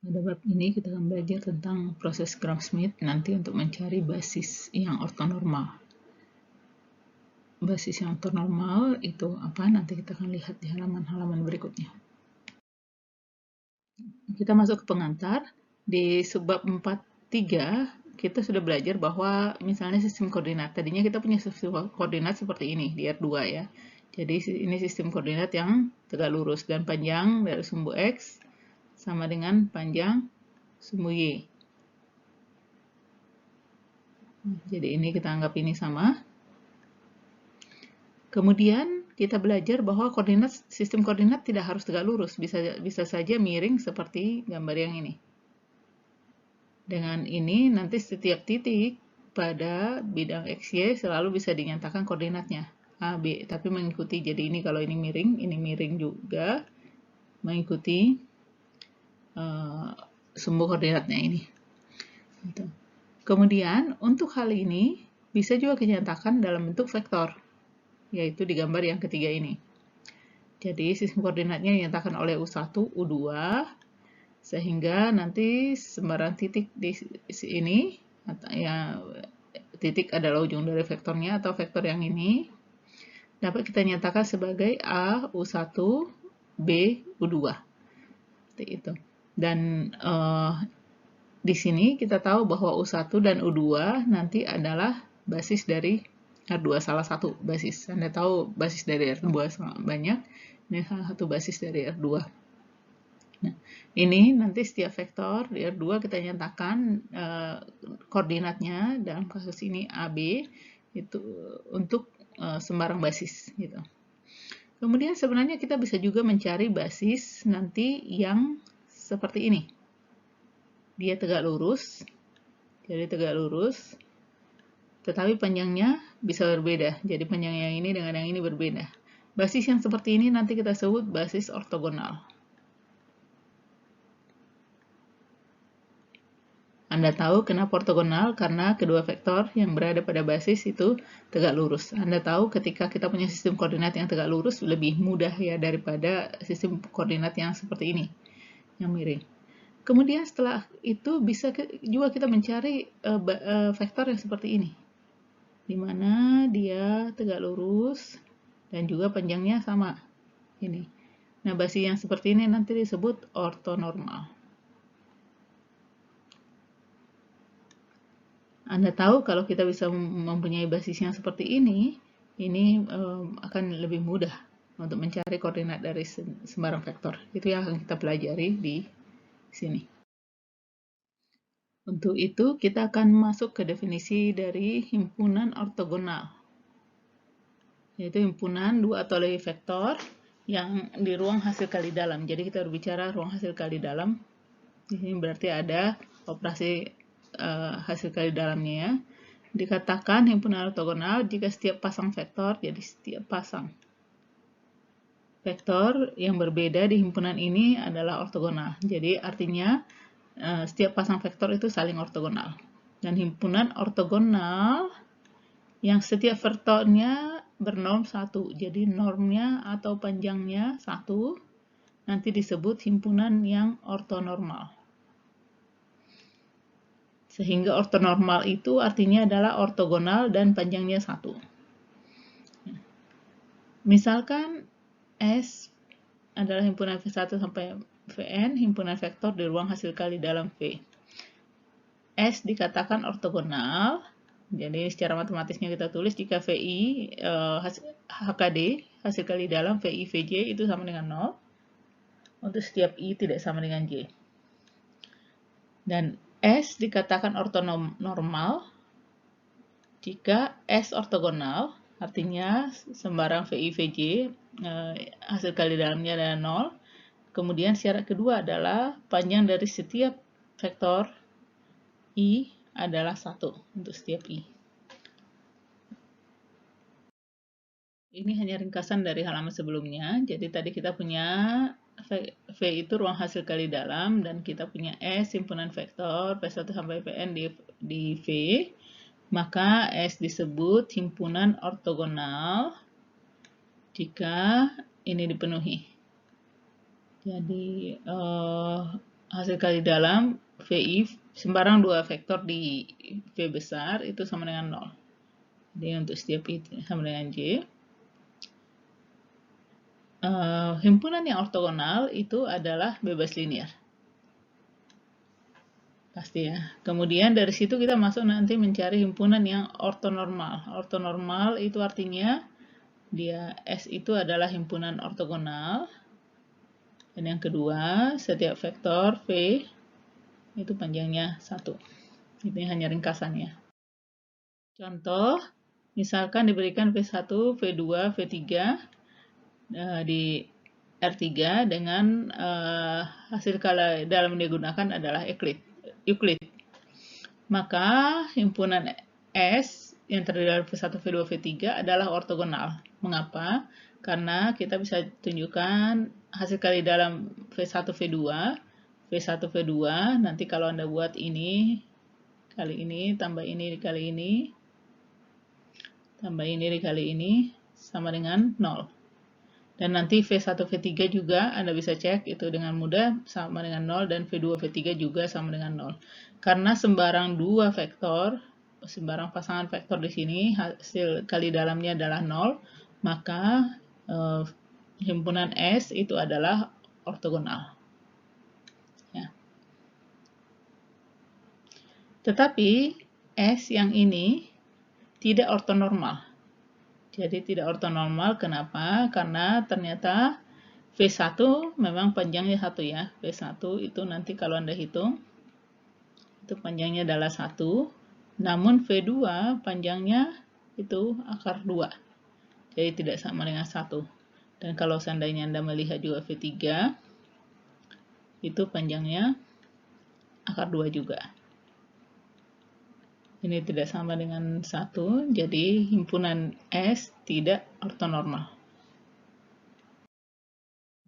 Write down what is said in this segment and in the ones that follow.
Pada bab ini kita akan belajar tentang proses Gram-Schmidt nanti untuk mencari basis yang ortonormal. Basis yang ortonormal itu apa? Nanti kita akan lihat di halaman-halaman berikutnya. Kita masuk ke pengantar. Di subbab 4.3 kita sudah belajar bahwa misalnya sistem koordinat. Tadinya kita punya sistem koordinat seperti ini di R2 ya. Jadi ini sistem koordinat yang tegak lurus dan panjang dari sumbu X sama dengan panjang sumbu Y. Jadi ini kita anggap ini sama. Kemudian kita belajar bahwa sistem koordinat tidak harus tegak lurus, bisa saja miring seperti gambar yang ini. Dengan ini nanti setiap titik pada bidang XY selalu bisa dinyatakan koordinatnya A, B, tapi mengikuti, jadi ini kalau ini miring juga mengikuti sumbu koordinatnya ini. Kemudian untuk hal ini bisa juga dinyatakan dalam bentuk vektor, yaitu di gambar yang ketiga ini. Jadi sistem koordinatnya dinyatakan oleh U1, U2, sehingga nanti sembarang titik di sini, ya, titik adalah ujung dari vektornya atau vektor yang ini, dapat kita nyatakan sebagai A, U1, B, U2. Seperti itu. Dan di sini kita tahu bahwa U1 dan U2 nanti adalah basis dari R2, salah satu basis. Anda tahu basis dari R2 sangat banyak, ini salah satu basis dari R2. Nah, ini nanti setiap vektor di R2 kita nyatakan koordinatnya, dalam kasus ini AB, itu untuk sembarang basis. Gitu. Kemudian sebenarnya kita bisa juga mencari basis nanti yang seperti ini. Dia tegak lurus, jadi tegak lurus, tetapi panjangnya bisa berbeda. Jadi panjang yang ini dengan yang ini berbeda. Basis yang seperti ini nanti kita sebut basis ortogonal. Anda tahu kenapa ortogonal? Karena kedua vektor yang berada pada basis itu tegak lurus. Anda tahu ketika kita punya sistem koordinat yang tegak lurus lebih mudah ya daripada sistem koordinat yang seperti ini, yang miring. Kemudian setelah itu bisa juga kita mencari vektor yang seperti ini, di mana dia tegak lurus dan juga panjangnya sama ini. Nah, basis yang seperti ini nanti disebut ortonormal. Anda tahu kalau kita bisa mempunyai basis yang seperti ini akan lebih mudah untuk mencari koordinat dari sembarang vektor. Itu yang akan kita pelajari di sini. Untuk itu, kita akan masuk ke definisi dari himpunan ortogonal, yaitu himpunan dua atau lebih vektor yang di ruang hasil kali dalam. Jadi kita berbicara ruang hasil kali dalam. Di sini berarti ada operasi hasil kali dalamnya ya. Dikatakan himpunan ortogonal jika setiap pasang vektor, jadi setiap pasang vektor yang berbeda di himpunan ini adalah ortogonal. Jadi artinya setiap pasang vektor itu saling ortogonal. Dan himpunan ortogonal yang setiap vektornya bernorm 1, jadi normnya atau panjangnya 1, nanti disebut himpunan yang ortonormal. Sehingga ortonormal itu artinya adalah ortogonal dan panjangnya 1. Misalkan S adalah himpunan V1 sampai Vn, himpunan vektor di ruang hasil kali dalam V. S dikatakan ortogonal, jadi secara matematisnya kita tulis jika VI HKD, hasil kali dalam VI VJ itu sama dengan 0, untuk setiap I tidak sama dengan J. Dan S dikatakan ortonormal jika S ortogonal, artinya sembarang VI VJ hasil kali dalamnya adalah 0. Kemudian syarat kedua adalah panjang dari setiap vektor I adalah 1 untuk setiap I. Ini hanya ringkasan dari halaman sebelumnya. Jadi tadi kita punya V itu ruang hasil kali dalam dan kita punya S himpunan vektor V1 sampai Vn di V. Maka S disebut himpunan ortogonal jika ini dipenuhi. Jadi hasil kali dalam VI sembarang dua vektor di V besar itu sama dengan 0. Jadi untuk setiap itu sama dengan J. Himpunan yang ortogonal itu adalah bebas linear. Pasti ya. Kemudian dari situ kita masuk nanti mencari himpunan yang ortonormal. Ortonormal itu artinya dia S itu adalah himpunan ortogonal. Dan yang kedua, setiap vektor V itu panjangnya 1. Ini hanya ringkasannya. Contoh, misalkan diberikan V1, V2, V3 di R3 dengan hasil kala dalam yang digunakan adalah Euclid. Maka himpunan S yang terdiri dari V1, V2, V3 adalah ortogonal. Mengapa? Karena kita bisa tunjukkan hasil kali dalam V1, V2, V1, V2, nanti kalau Anda buat ini, kali ini, tambah ini dikali ini, tambah ini dikali ini, sama dengan 0. Dan nanti V1, V3 juga Anda bisa cek itu dengan mudah sama dengan 0, dan V2, V3 juga sama dengan 0. Karena sembarang dua vektor, sembarang pasangan vektor di sini, hasil kali dalamnya adalah 0, maka himpunan S itu adalah ortogonal. Ya. Tetapi S yang ini tidak ortonormal. Jadi tidak ortonormal, kenapa? Karena ternyata V1 memang panjangnya 1 ya. V1 itu nanti kalau Anda hitung, itu panjangnya adalah 1. Namun V2 panjangnya itu akar 2. Jadi tidak sama dengan 1. Dan kalau seandainya Anda melihat juga V3, itu panjangnya akar 2 juga. Ini tidak sama dengan 1, jadi himpunan S tidak ortonormal.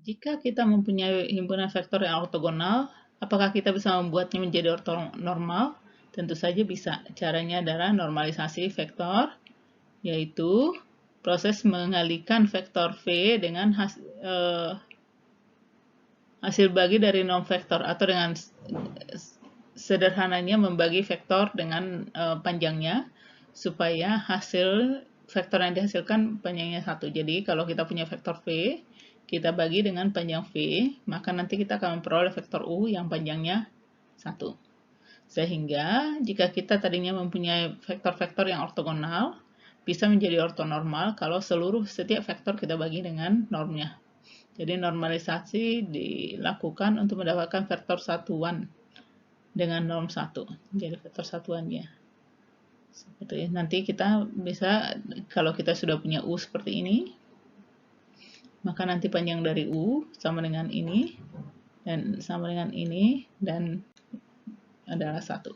Jika kita mempunyai himpunan vektor yang ortogonal, apakah kita bisa membuatnya menjadi ortonormal? Tentu saja bisa. Caranya adalah normalisasi vektor, yaitu proses mengalikan vektor V dengan hasil bagi dari norm vektor, atau dengan sederhananya membagi vektor dengan panjangnya, supaya hasil vektor yang dihasilkan panjangnya 1. Jadi kalau kita punya vektor V, kita bagi dengan panjang V, maka nanti kita akan memperoleh vektor U yang panjangnya 1. Sehingga jika kita tadinya mempunyai vektor-vektor yang ortogonal, bisa menjadi ortonormal kalau setiap vektor kita bagi dengan normnya. Jadi normalisasi dilakukan untuk mendapatkan vektor satuan dengan norm 1. Jadi vektor satuannya. Seperti nanti kita bisa, kalau kita sudah punya U seperti ini, maka nanti panjang dari U sama dengan ini, dan sama dengan ini, dan adalah 1.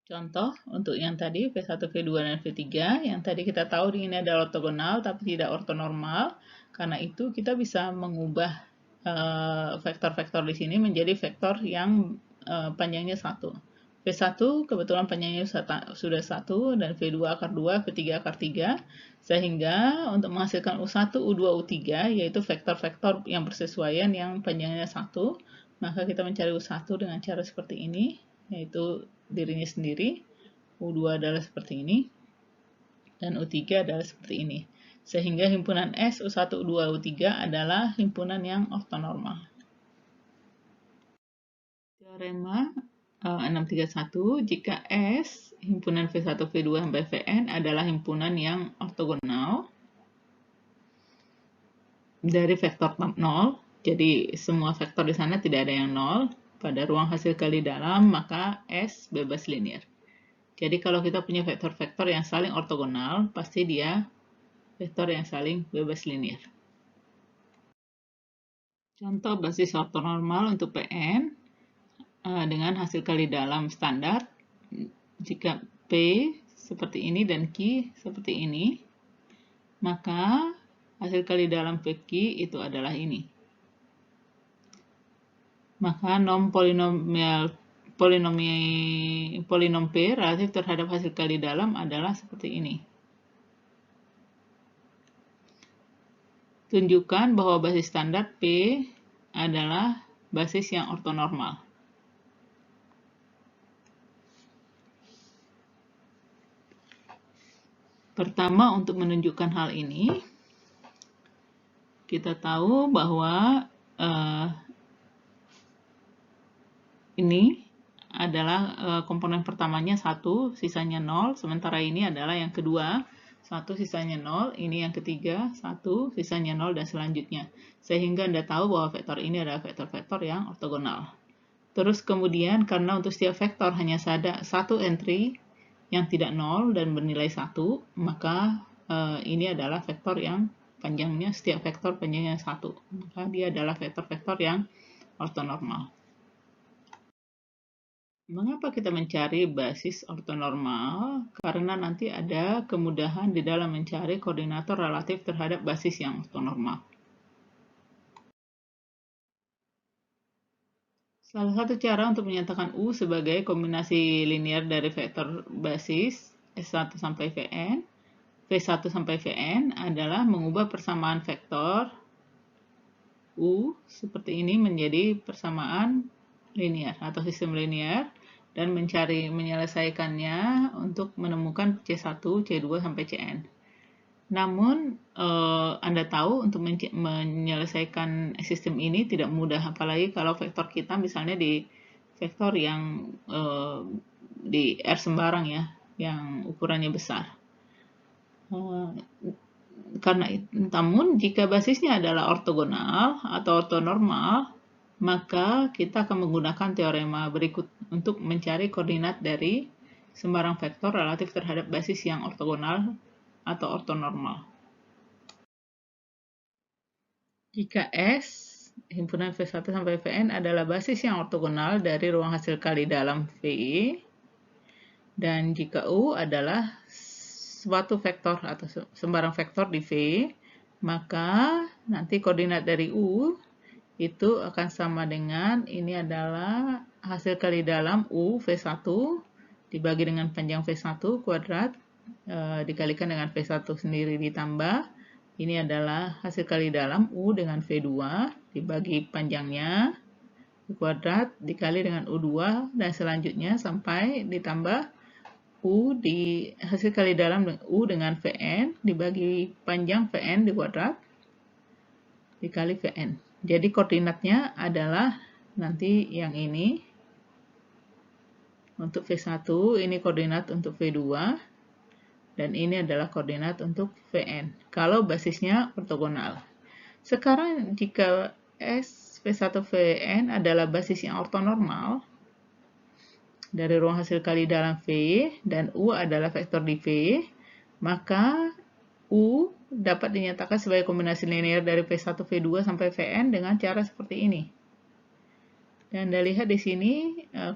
Contoh untuk yang tadi V1, V2, dan V3, yang tadi kita tahu ini adalah ortogonal tapi tidak ortonormal. Karena itu kita bisa mengubah vektor-vektor di sini menjadi vektor yang panjangnya 1. V1 kebetulan panjangnya sudah 1, dan V2 akar 2, V3 akar 3. Sehingga untuk menghasilkan U1, U2, U3, yaitu vektor-vektor yang bersesuaian yang panjangnya 1, maka kita mencari U1 dengan cara seperti ini, yaitu dirinya sendiri. U2 adalah seperti ini, dan U3 adalah seperti ini. Sehingga himpunan S, U1, U2, U3 adalah himpunan yang ortonormal. Teorema 631, jika S, himpunan V1, V2, sampai Vn adalah himpunan yang ortogonal dari vektor 0, jadi semua vektor di sana tidak ada yang 0, pada ruang hasil kali dalam, maka S bebas linear. Jadi kalau kita punya vektor-vektor yang saling ortogonal, pasti dia vektor yang saling bebas linear. Contoh basis ortonormal untuk Pn dengan hasil kali dalam standar. Jika P seperti ini dan Q seperti ini, maka hasil kali dalam PQ itu adalah ini. Maka norm polinom P relatif terhadap hasil kali dalam adalah seperti ini. Tunjukkan bahwa basis standar P adalah basis yang ortonormal. Pertama, untuk menunjukkan hal ini, kita tahu bahwa ini adalah komponen pertamanya 1, sisanya 0, sementara ini adalah yang kedua, 1, sisanya 0, ini yang ketiga, 1, sisanya 0, dan selanjutnya. Sehingga Anda tahu bahwa vektor ini adalah vektor-vektor yang ortogonal. Terus kemudian, karena untuk setiap vektor hanya ada satu entry yang tidak 0 dan bernilai 1, maka ini adalah vektor yang panjangnya, setiap vektor panjangnya 1. Maka dia adalah vektor-vektor yang ortonormal. Mengapa kita mencari basis ortonormal? Karena nanti ada kemudahan di dalam mencari koordinator relatif terhadap basis yang ortonormal. Salah satu cara untuk menyatakan U sebagai kombinasi linear dari vektor basis S1 sampai Vn, V1 sampai Vn adalah mengubah persamaan vektor U seperti ini menjadi persamaan linear atau sistem linear, dan menyelesaikannya untuk menemukan C1, C2, sampai Cn. Namun, Anda tahu untuk menyelesaikan sistem ini tidak mudah, apalagi kalau vektor kita misalnya di vektor yang di R sembarang ya, yang ukurannya besar. Namun, jika basisnya adalah ortogonal atau ortonormal, maka kita akan menggunakan teorema berikut untuk mencari koordinat dari sembarang vektor relatif terhadap basis yang ortogonal atau ortonormal. Jika S, himpunan V1 sampai Vn adalah basis yang ortogonal dari ruang hasil kali dalam VI, dan jika U adalah suatu vektor atau sembarang vektor di V, maka nanti koordinat dari U itu akan sama dengan, ini adalah hasil kali dalam U V1 dibagi dengan panjang V1 kuadrat dikalikan dengan V1 sendiri ditambah, ini adalah hasil kali dalam U dengan V2 dibagi panjangnya kuadrat dikali dengan U2, dan selanjutnya sampai ditambah U di hasil kali dalam U dengan Vn dibagi panjang Vn di kuadrat dikali Vn. Jadi koordinatnya adalah nanti yang ini untuk V1, ini koordinat untuk V2, dan ini adalah koordinat untuk Vn. Kalau basisnya ortogonal. Sekarang jika S V1 Vn adalah basis yang ortonormal dari ruang hasil kali dalam V dan U adalah vektor di V, maka U dapat dinyatakan sebagai kombinasi linear dari V1, V2 sampai Vn dengan cara seperti ini. Dan Anda lihat di sini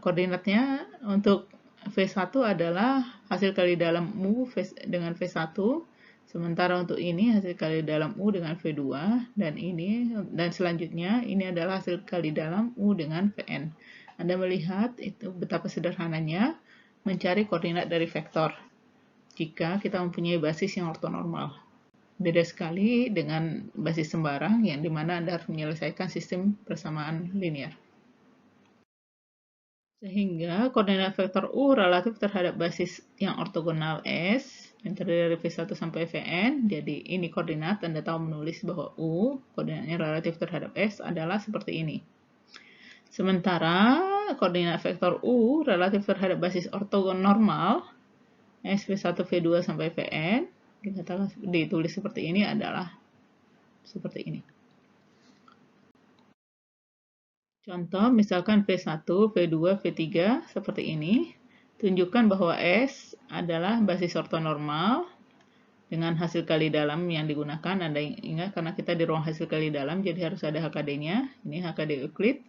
koordinatnya untuk V1 adalah hasil kali dalam U dengan V1, sementara untuk ini hasil kali dalam U dengan V2, dan selanjutnya ini adalah hasil kali dalam U dengan Vn. Anda melihat itu betapa sederhananya mencari koordinat dari vektor jika kita mempunyai basis yang ortonormal. Beda sekali dengan basis sembarang yang dimana Anda harus menyelesaikan sistem persamaan linear. Sehingga koordinat vektor U relatif terhadap basis yang ortogonal S yang terdiri dari V1 sampai Vn. Jadi ini koordinat, Anda tahu menulis bahwa U koordinatnya relatif terhadap S adalah seperti ini. Sementara koordinat vektor U relatif terhadap basis ortonormal S V1 V2 sampai Vn ditulis seperti ini adalah seperti ini. Contoh misalkan V1, V2, V3 seperti ini. Tunjukkan bahwa S adalah basis ortonormal dengan hasil kali dalam yang digunakan. Anda ingat karena kita di ruang hasil kali dalam, jadi harus ada HKD-nya. Ini HKD Euclid.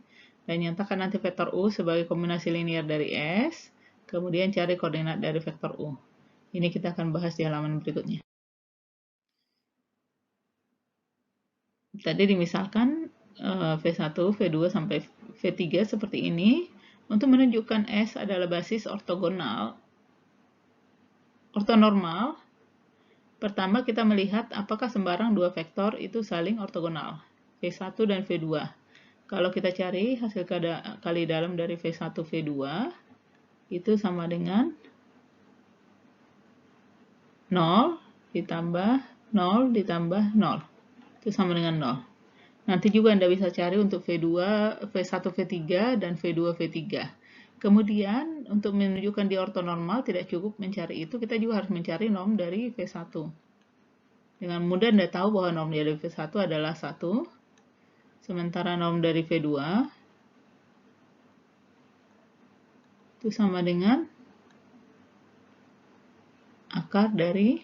Dan nyatakan nanti vektor U sebagai kombinasi linear dari S. Kemudian cari koordinat dari vektor U. Ini kita akan bahas di halaman berikutnya. Tadi dimisalkan V1, V2, sampai V3 seperti ini. Untuk menunjukkan S adalah basis ortonormal, pertama kita melihat apakah sembarang dua vektor itu saling ortogonal, V1 dan V2. Kalau kita cari hasil kali dalam dari V1, V2, itu sama dengan 0 ditambah 0 ditambah 0. Itu sama dengan 0. Nanti juga Anda bisa cari untuk V2, V1, V3, dan V2, V3. Kemudian, untuk menunjukkan dia ortonormal, tidak cukup mencari itu, kita juga harus mencari norm dari V1. Dengan mudah Anda tahu bahwa norm dari V1 adalah 1, sementara norm dari V2 itu sama dengan akar dari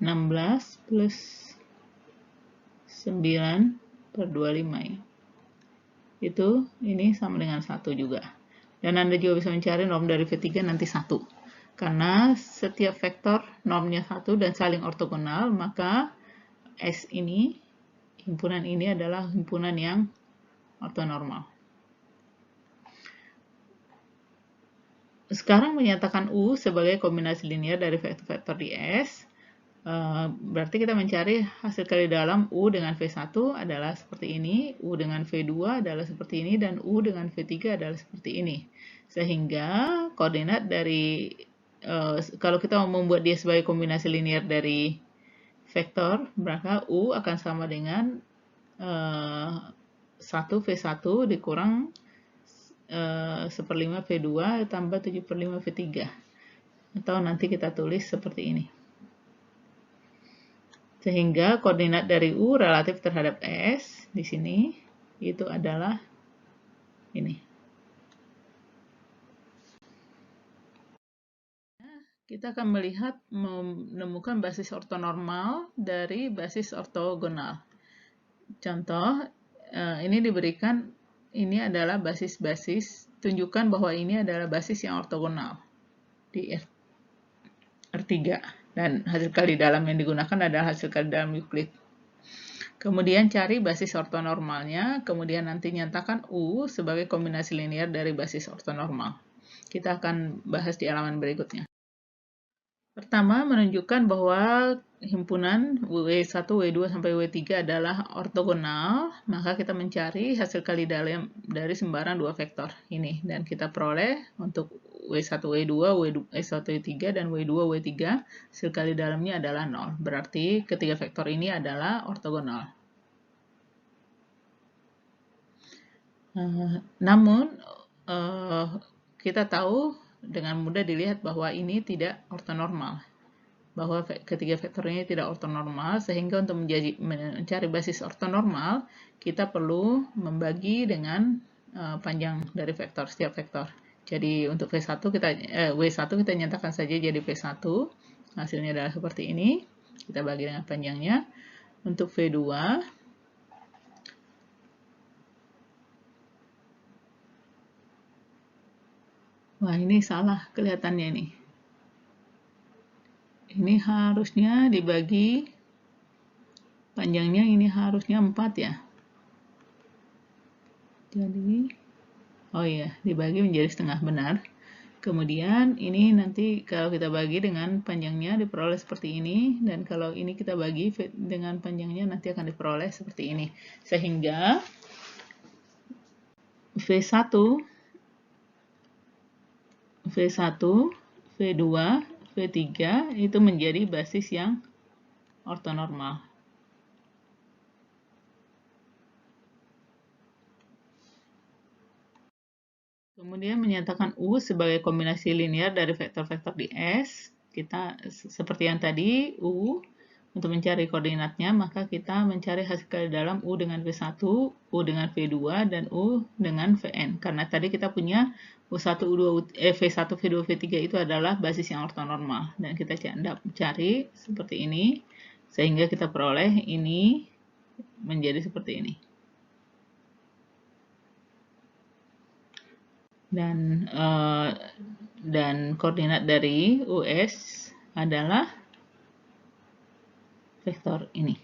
16 plus 9/25 ya. Itu ini sama dengan 1 juga. Dan Anda juga bisa mencari norm dari V3 nanti 1. Karena setiap vektor normnya 1 dan saling ortogonal, maka S ini, himpunan ini adalah himpunan yang ortonormal. Sekarang menyatakan U sebagai kombinasi linear dari vektor-vektor di S, berarti kita mencari hasil kali dalam U dengan V1 adalah seperti ini, U dengan V2 adalah seperti ini, dan U dengan V3 adalah seperti ini. Sehingga koordinat dari, kalau kita mau membuat dia sebagai kombinasi linear dari vektor, maka U akan sama dengan 1 V1 dikurang 1/5 V2 tambah 7/5 V3. Atau nanti kita tulis seperti ini. Sehingga koordinat dari U relatif terhadap S di sini itu adalah ini. Kita akan melihat menemukan basis ortonormal dari basis ortogonal. Contoh, ini diberikan, ini adalah basis-basis, tunjukkan bahwa ini adalah basis yang ortogonal di R3. Dan hasil kali dalam yang digunakan adalah hasil kali dalam Euclid. Kemudian cari basis ortonormalnya, kemudian nanti nyatakan U sebagai kombinasi linear dari basis ortonormal. Kita akan bahas di halaman berikutnya. Pertama, menunjukkan bahwa himpunan W1, W2, sampai W3 adalah ortogonal, maka kita mencari hasil kali dalam dari sembarang dua vektor ini. Dan kita peroleh untuk W1, W2, W1, W3, dan W2, W3, hasil kali dalamnya adalah 0. Berarti ketiga vektor ini adalah ortogonal. Namun, kita tahu dengan mudah dilihat bahwa ini tidak ortonormal, bahwa ketiga vektor ini tidak ortonormal, sehingga untuk mencari basis ortonormal kita perlu membagi dengan panjang dari vektor, setiap vektor. Jadi untuk W1 kita nyatakan saja jadi V1, hasilnya adalah seperti ini, kita bagi dengan panjangnya. Untuk V2 wah, ini salah kelihatannya nih. Ini harusnya dibagi, panjangnya ini harusnya 4 ya. Jadi, oh iya, dibagi menjadi setengah, benar. Kemudian ini nanti kalau kita bagi dengan panjangnya diperoleh seperti ini. Dan kalau ini kita bagi dengan panjangnya nanti akan diperoleh seperti ini. Sehingga V1, V2, V3 itu menjadi basis yang ortonormal. Kemudian menyatakan U sebagai kombinasi linear dari vektor-vektor di S. Kita seperti yang tadi, U untuk mencari koordinatnya, maka kita mencari hasil kali dalam U dengan V1, U dengan V2, dan U dengan Vn. Karena tadi kita punya V1, V2, V3 itu adalah basis yang ortonormal. Dan kita cari seperti ini, sehingga kita peroleh ini menjadi seperti ini. Dan koordinat dari US adalah vektor ini.